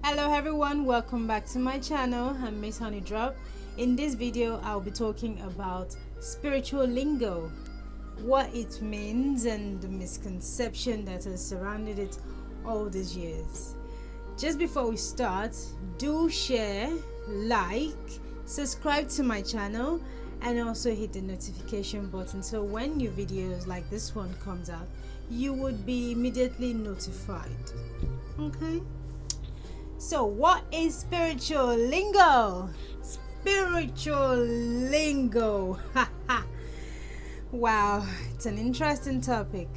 Hello everyone, welcome back to my channel. I'm Miss Honeydrop. In this video I'll be talking about spiritual lingo, what it means and the misconception that has surrounded it all these years. Just before we start, do share, like, subscribe to my channel and also hit the notification button so when new videos like this one comes out you would be immediately notified. Okay? So, what is spiritual lingo? Spiritual lingo. Wow, it's an interesting topic.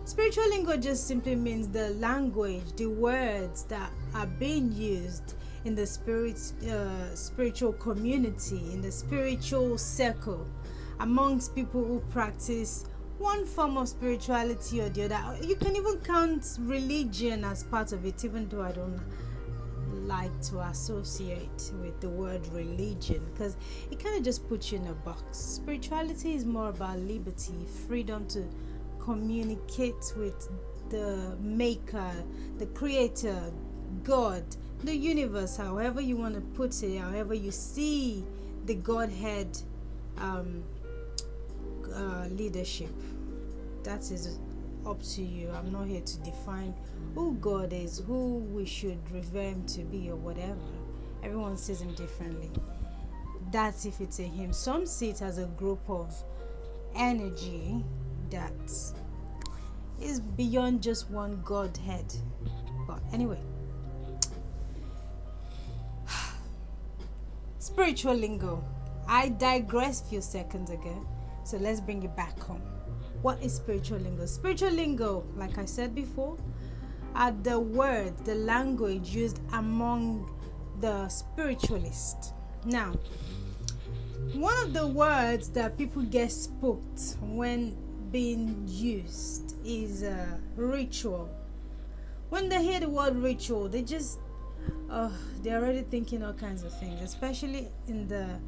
Spiritual lingo just simply means the language, the words that are being used in the spiritual community, in the spiritual circle, amongst people who practice one form of spirituality or the other. You can even count religion as part of it, even though I don't like to associate with the word religion because it kind of just puts you in a box. Spirituality is more about liberty, freedom to communicate with the maker, the creator, God, the universe, however you want to put it, however you see the Godhead leadership. That is up to you. I'm not here to define who God is, who we should revere him to be or whatever. Everyone sees him differently. That's if it's a him. Some see it as a group of energy that is beyond just one Godhead. But anyway, spiritual lingo. I digressed a few seconds ago, so let's bring it back home. What is spiritual lingo? Spiritual lingo, like I said before, are the words, the language used among the spiritualists. Now, one of the words that people get spooked when being used is ritual. When they hear the word ritual, they're already thinking all kinds of things, especially in the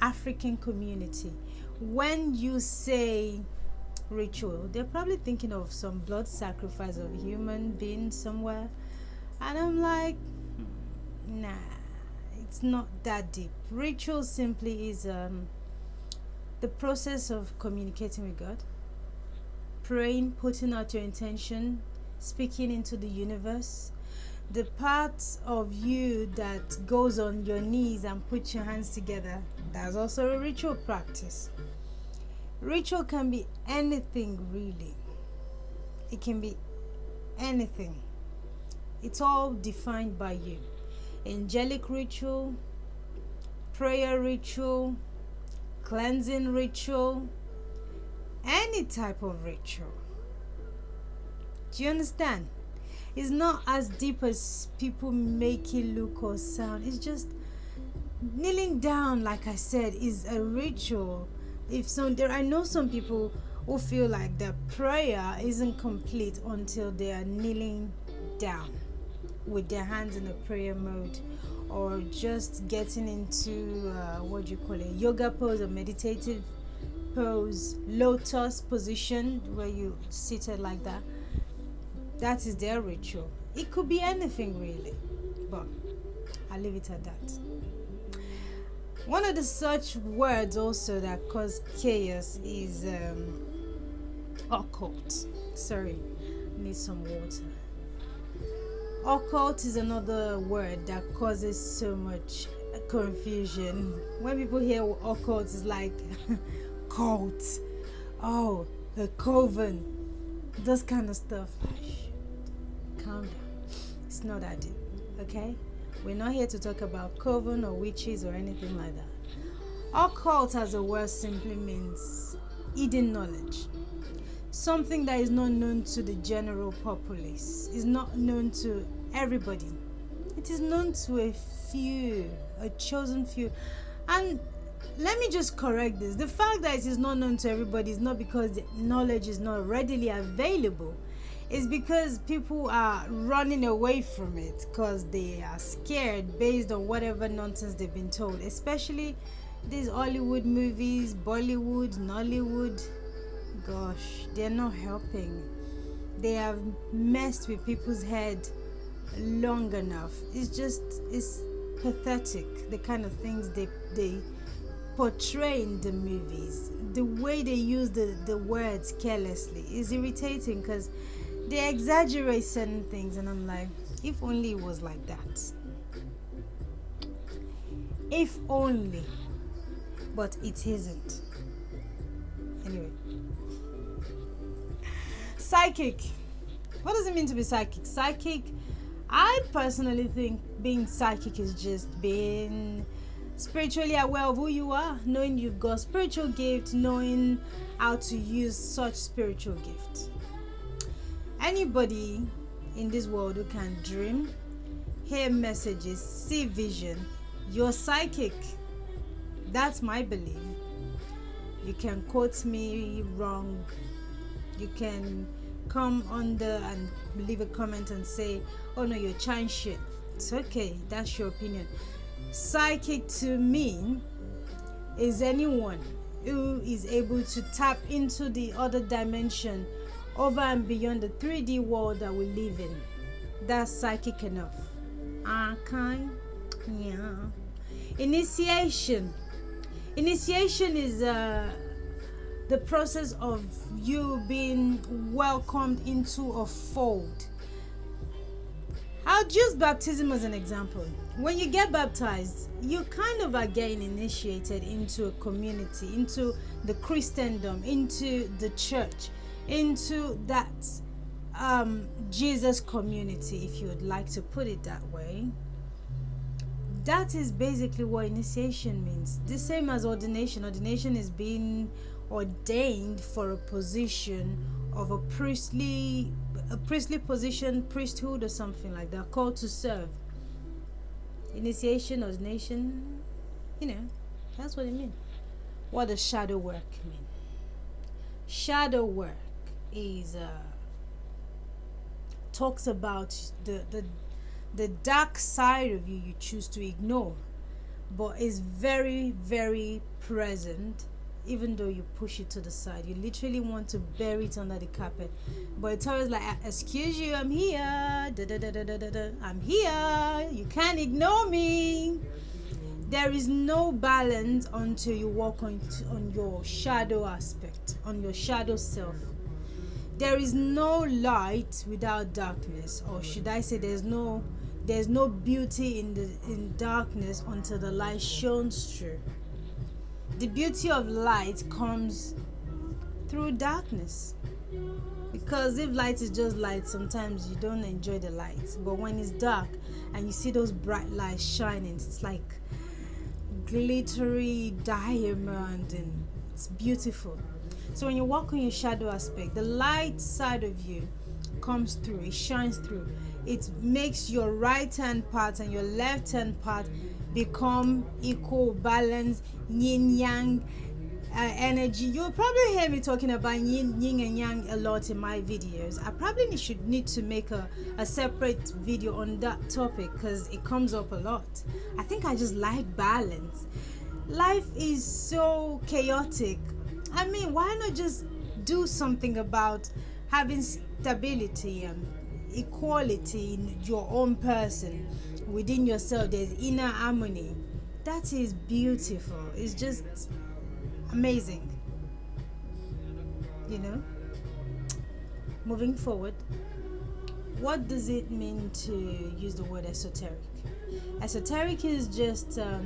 African community. When you say ritual, they're probably thinking of some blood sacrifice of a human being somewhere, and I'm like, nah, it's not that deep. Ritual simply is the process of communicating with God, praying, putting out your intention, speaking into the universe. The part of you that goes on your knees and puts your hands together, that's also a ritual practice. Ritual can be anything, really. It can be anything. It's all defined by you. Angelic ritual, prayer ritual, cleansing ritual, any type of ritual. Do you understand? It's not as deep as people make it look or sound. It's just kneeling down, like I said, is a ritual. I know some people who feel like their prayer isn't complete until they are kneeling down with their hands in a prayer mode, or just getting into yoga pose or meditative pose, lotus position where you seated like that. That is their ritual. It could be anything really, but I'll leave it at that. One of the such words also that cause chaos is occult. Sorry, need some water. Occult is another word that causes so much confusion. When people hear occult, it's like cult, oh, a coven, those kind of stuff. Calm down. It's not that deep, okay? We're not here to talk about coven or witches or anything like that. Occult as a word simply means hidden knowledge. Something that is not known to the general populace, is not known to everybody. It is known to a few, a chosen few. And let me just correct this. The fact that it is not known to everybody is not because the knowledge is not readily available. It's because people are running away from it because they are scared based on whatever nonsense they've been told, especially these Hollywood movies, Bollywood, Nollywood. Gosh, they're not helping. They have messed with people's head long enough. It's pathetic, the kind of things they portray in the movies. The way they use the words carelessly is irritating, because they exaggerate certain things, and I'm like, if only it was like that. If only. But it isn't. Anyway. Psychic. What does it mean to be psychic? Psychic, I personally think being psychic is just being spiritually aware of who you are, knowing you've got spiritual gift, knowing how to use such spiritual gift. Anybody in this world who can dream, hear messages, see vision, you're psychic. That's my belief. You can quote me wrong. You can come under and leave a comment and say, oh no, you're chatting shit. It's okay. That's your opinion. Psychic to me is anyone who is able to tap into the other dimension over and beyond the 3D world that we live in. That's psychic enough. Okay? Yeah. Initiation. Initiation is the process of you being welcomed into a fold. I'll use baptism as an example. When you get baptized, you kind of are getting initiated into a community, into the Christendom, into the church, into that Jesus community, if you would like to put it that way. That is basically what initiation means. The same as ordination. Ordination is being ordained for a position of a priestly position, priesthood or something like that, called to serve. Initiation, ordination, that's what it means. What does shadow work mean? Shadow work is talks about the dark side of you choose to ignore, but is very, very present. Even though you push it to the side, you literally want to bury it under the carpet, but it's always like, excuse you, I'm here, I'm here, you can't ignore me. There is no balance until you walk on your shadow aspect, on your shadow self. There is no light without darkness, or should I say there's no beauty in darkness until the light shines through. The beauty of light comes through darkness, because if light is just light, sometimes you don't enjoy the light. But when it's dark and you see those bright lights shining, it's like glittery diamond, and it's beautiful. So when you walk on your shadow aspect, the light side of you comes through, it shines through. It makes your right hand part and your left hand part become equal, balance, yin yang energy. You'll probably hear me talking about yin and yang a lot in my videos. I probably need to make a separate video on that topic, because it comes up a lot. I think I just like balance. Life is so chaotic. I mean, why not just do something about having stability and equality in your own person? Within yourself, there's inner harmony. That is beautiful. It's just amazing. Moving forward, what does it mean to use the word esoteric? Esoteric is just a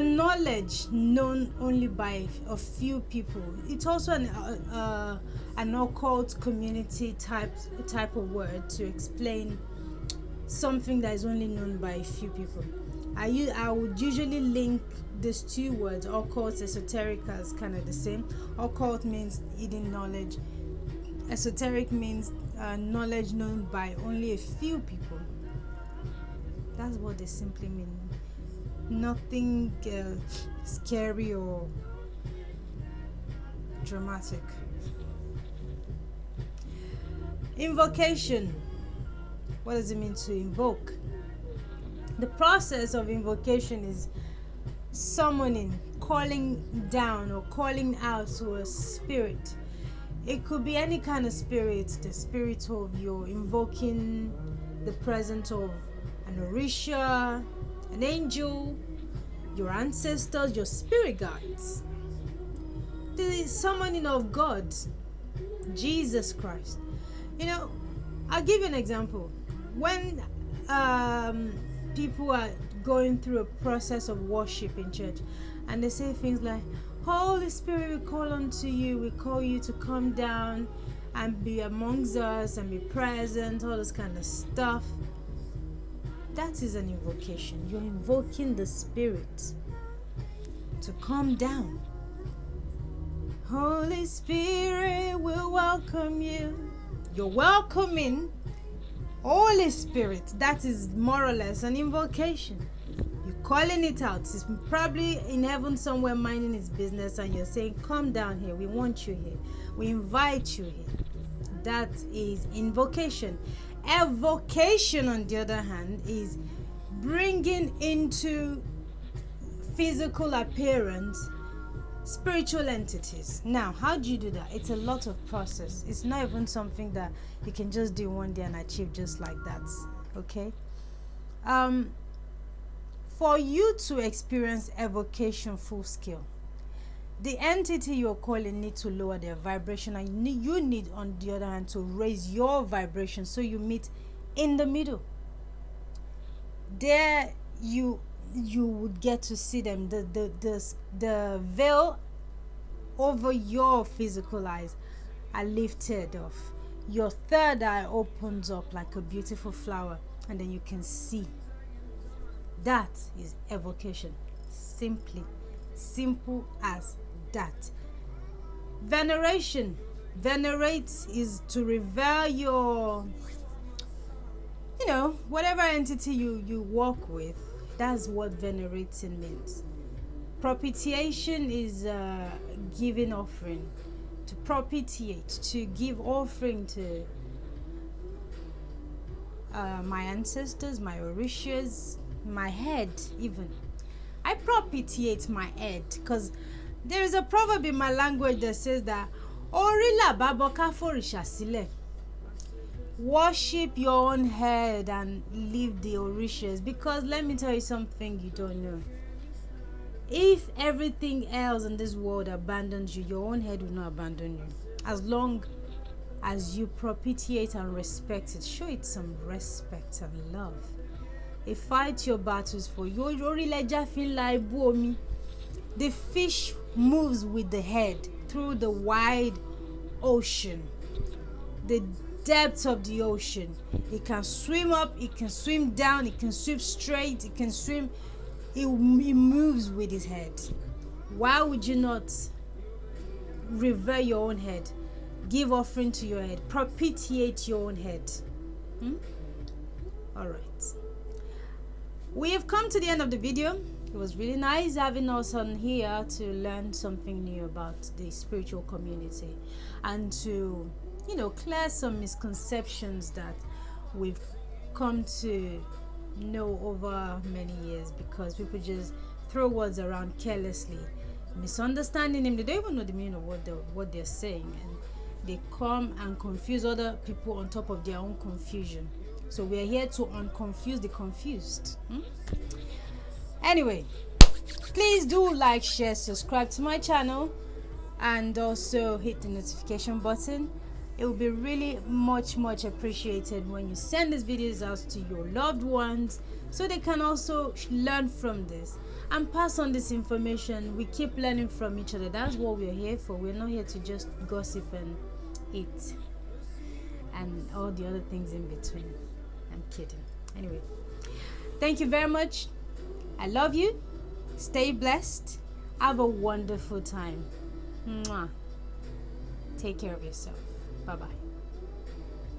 knowledge known only by a few people. It's also an occult community type of word to explain something that is only known by a few people. I would usually link these two words, occult, esoteric, as kind of the same. Occult means hidden knowledge. Esoteric means knowledge known by only a few people. That's what they simply mean. Nothing scary or dramatic. Invocation. What does it mean to invoke? The process of invocation is summoning, calling down or calling out to a spirit, It could be any kind of spirit, the spirit of you're invoking the presence of an Orisha, an angel, your ancestors, your spirit guides, the summoning of God, Jesus Christ. I'll give you an example. When people are going through a process of worship in church, and they say things like, Holy Spirit, we call unto you, we call you to come down and be amongst us and be present, all this kind of stuff. That is an invocation. You're invoking the Spirit to come down. Holy Spirit, we welcome you. You're welcoming Holy Spirit. That is more or less an invocation. You're calling it out. It's probably in heaven somewhere minding its business, and you're saying, come down here. We want you here. We invite you here. That is invocation. Evocation, on the other hand, is bringing into physical appearance spiritual entities. Now, how do you do that? It's a lot of process. It's not even something that you can just do one day and achieve just like that. Okay? For you to experience evocation full scale, the entity you're calling needs to lower their vibration, and you need, on the other hand, to raise your vibration so you meet in the middle. There you would get to see them. The veil over your physical eyes are lifted off. Your third eye opens up like a beautiful flower, and then you can see. That is evocation. Simple as that. Veneration. Venerate is to revere your, whatever entity you work with. That's what venerating means. Propitiation is giving offering. To propitiate, to give offering to my ancestors, my orishas, my head even. I propitiate my head because there is a proverb in my language that says that Orila baboka forisha sile. Worship your own head and leave the orishas, because let me tell you something you don't know. If everything else in this world abandons you, your own head will not abandon you. As long as you propitiate and respect it, show it some respect and love. It fights your battles for you. The fish moves with the head through the wide ocean, the depths of the ocean. It can swim up, it can swim down, it can swim straight, it can swim. It moves with his head. Why would you not revere your own head? Give offering to your head. Propitiate your own head. All right. We have come to the end of the video. It was really nice having us on here to learn something new about the spiritual community and to, clear some misconceptions that we've come to know over many years, because people just throw words around carelessly, misunderstanding them. They don't even know the meaning of what they're saying, and they come and confuse other people on top of their own confusion. So we are here to unconfuse the confused. Anyway, please do like, share, subscribe to my channel, and also hit the notification button. It will be really much appreciated when you send these videos out to your loved ones, so they can also learn from this and pass on this information. We keep learning from each other. That's what we're here for. We're not here to just gossip and eat and all the other things in between. I'm kidding. Anyway, thank you very much. I love you. Stay blessed. Have a wonderful time. Mwah. Take care of yourself. Bye-bye.